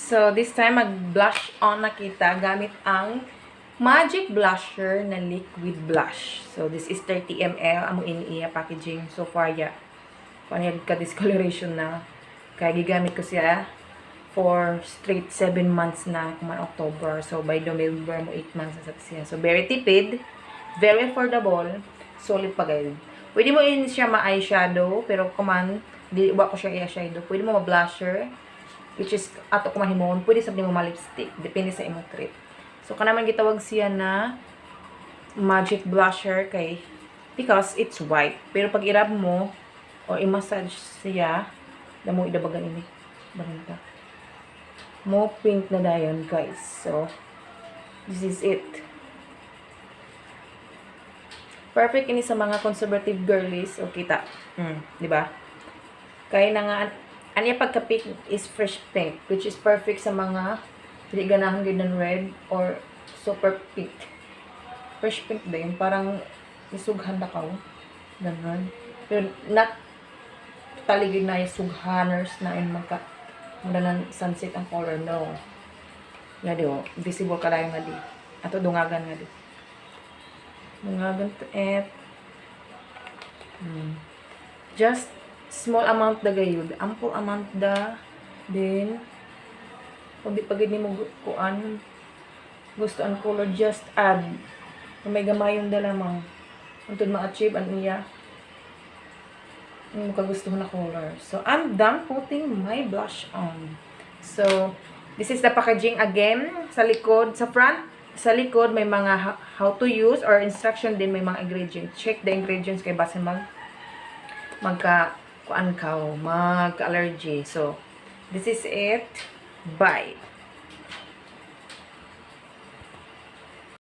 So, this time, mag-blush on na kita gamit ang Magic Blusher na liquid blush. So, this is 30 ml. Amo iniiya packaging. So far, ya. Kung ano ka discoloration na. Kaya gigamit ko siya for straight 7 months na kuman October. So, by November mo 8 months na siya. So, very tipid. Very affordable. Solid pa guys. Pwede mo in siya ma-eyeshadow. Pero kuman, di ba ko siya i-eyeshadow. Pwede mo ma-blusher. Which is, ato kumahimon. Pwede sabihin mo ma-lipstick. Depende sa imong trip. So, kanaman gitawag siya na magic blusher kay because it's white. Pero pag irab mo or i-massage siya, damo idabagan ini. Bananta. Mo pink na dayon, guys. So, this is it. Perfect ini sa mga conservative girlies. O, kita. Di ba? Kaya na nga, anya pagka-pink is fresh pink, which is perfect sa mga hindi ganahan din ng red or super pink. Fresh pink din. Parang isughan na ka. Ganun. Pero not taligid na yung sughaners na yung magka sunset ang color. No. Nga di o. Visible ka lang nga di. Ato dungagan nga di. Dungagan to et. Just small amount da gayud. Ample amount da. Then kung di pagid ni mo kuan gusto ang color, just add kung may gamayon da lamang untud ma-achieve ang iya yung kagustuhan na color. So I'm done putting my blush on. So this is the packaging again. Sa likod, sa front, sa likod may mga how to use or instruction din, may mga ingredients. Check the ingredients kay basin magka kuan ka mag allergy. So this is it. Bye.